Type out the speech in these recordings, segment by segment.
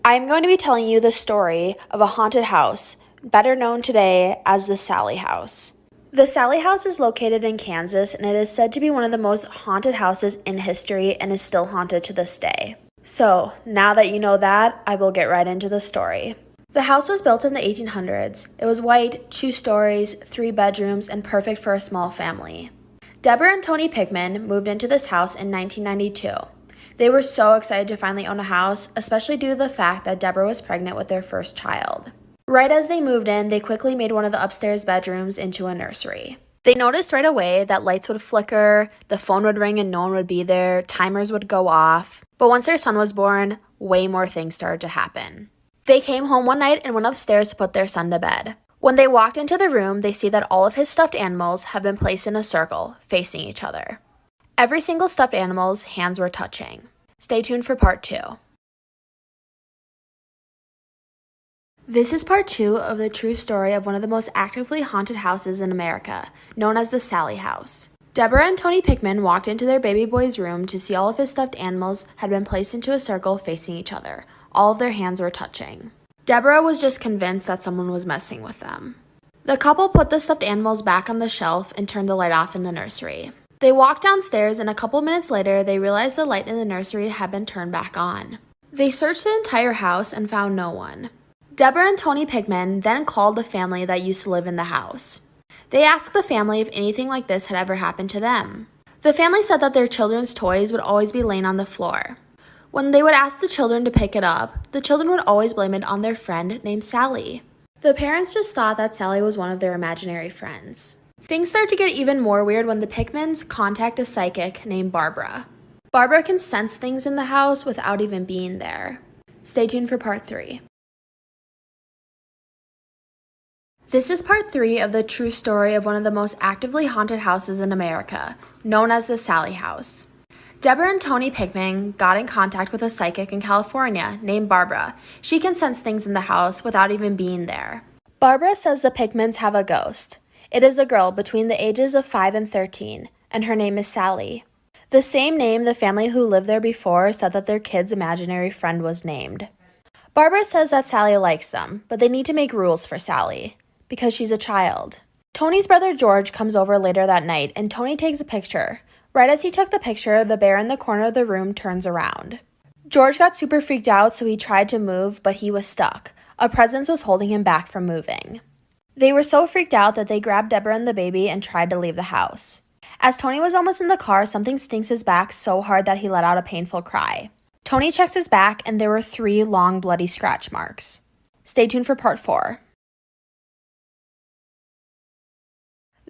I'm going to be telling you the story of a haunted house, better known today as the Sallie House. The Sallie House is located in Kansas, and it is said to be one of the most haunted houses in history and is still haunted to this day. So, now that you know that, I will get right into the story. The house was built in the 1800s. It was white, 2 stories, 3 bedrooms, and perfect for a small family. Deborah and Tony Pickman moved into this house in 1992. They were so excited to finally own a house, especially due to the fact that Deborah was pregnant with their first child. Right as they moved in, they quickly made one of the upstairs bedrooms into a nursery. They noticed right away that lights would flicker, the phone would ring and no one would be there, timers would go off. But once their son was born, way more things started to happen. They came home one night and went upstairs to put their son to bed. When they walked into the room, they see that all of his stuffed animals have been placed in a circle, facing each other. Every single stuffed animal's hands were touching. Stay tuned for part 2. This is part 2 of the true story of one of the most actively haunted houses in America, known as the Sallie House. Deborah and Tony Pickman walked into their baby boy's room to see all of his stuffed animals had been placed into a circle facing each other. All of their hands were touching. Deborah was just convinced that someone was messing with them. The couple put the stuffed animals back on the shelf and turned the light off in the nursery. They walked downstairs, and a couple minutes later, they realized the light in the nursery had been turned back on. They searched the entire house and found no one. Deborah and Tony Pickman then called the family that used to live in the house. They asked the family if anything like this had ever happened to them. The family said that their children's toys would always be laying on the floor. When they would ask the children to pick it up, the children would always blame it on their friend named Sallie. The parents just thought that Sallie was one of their imaginary friends. Things start to get even more weird when the Pickmans contact a psychic named Barbara. Barbara can sense things in the house without even being there. Stay tuned for part 3. This is part 3 of the true story of one of the most actively haunted houses in America, known as the Sallie House. Deborah and Tony Pickman got in contact with a psychic in California named Barbara. She can sense things in the house without even being there. Barbara says the Pickmans have a ghost. It is a girl between the ages of 5 and 13, and her name is Sallie. The same name the family who lived there before said that their kid's imaginary friend was named. Barbara says that Sallie likes them, but they need to make rules for Sallie, because she's a child. Tony's brother George comes over later that night, and Tony takes a picture. Right as he took the picture, the bear in the corner of the room turns around. George got super freaked out, so he tried to move, but he was stuck. A presence was holding him back from moving. They were so freaked out that they grabbed Deborah and the baby and tried to leave the house. As Tony was almost in the car, something stings his back so hard that he let out a painful cry. Tony checks his back, and there were 3 long bloody scratch marks. Stay tuned for part 4.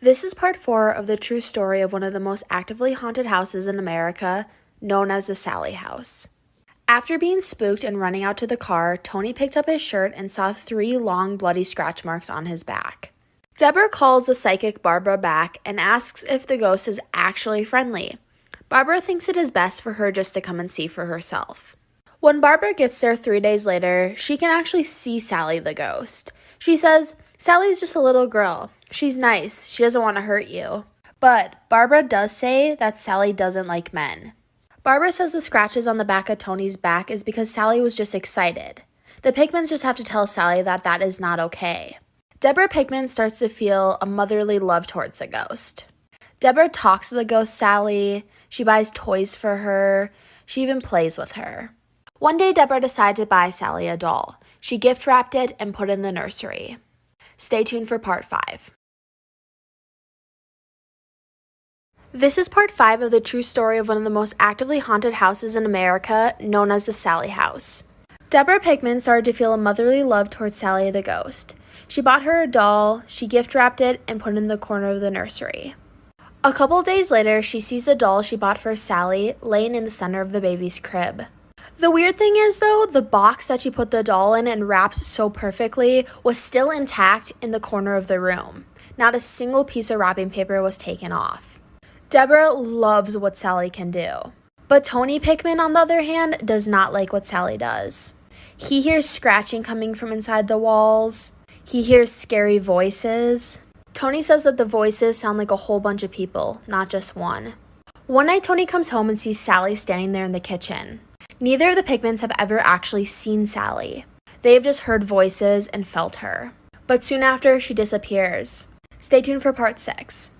This is part 4 of the true story of one of the most actively haunted houses in America, known as the Sallie House. After being spooked and running out to the car, Tony picked up his shirt and saw 3 long bloody scratch marks on his back. Deborah calls the psychic Barbara back and asks if the ghost is actually friendly. Barbara thinks it is best for her just to come and see for herself. When Barbara gets there 3 days later, she can actually see Sallie the ghost. She says, "Sallie's just a little girl. She's nice. She doesn't want to hurt you." But Barbara does say that Sallie doesn't like men. Barbara says the scratches on the back of Tony's back is because Sallie was just excited. The Pickmans just have to tell Sallie that that is not okay. Deborah Pickman starts to feel a motherly love towards the ghost. Deborah talks to the ghost Sallie. She buys toys for her. She even plays with her. One day, Deborah decided to buy Sallie a doll. She gift wrapped it and put it in the nursery. Stay tuned for part 5. This is part 5 of the true story of one of the most actively haunted houses in America, known as the Sallie House. Deborah Pickman started to feel a motherly love towards Sallie the ghost. She bought her a doll, she gift wrapped it, and put it in the corner of the nursery. A couple days later, she sees the doll she bought for Sallie laying in the center of the baby's crib. The weird thing is, though, the box that she put the doll in and wrapped so perfectly was still intact in the corner of the room. Not a single piece of wrapping paper was taken off. Deborah loves what Sallie can do. But Tony Pickman, on the other hand, does not like what Sallie does. He hears scratching coming from inside the walls. He hears scary voices. Tony says that the voices sound like a whole bunch of people, not just one. One night, Tony comes home and sees Sallie standing there in the kitchen. Neither of the Pickmans have ever actually seen Sally. They have just heard voices and felt her. But soon after, she disappears. Stay tuned for part 6.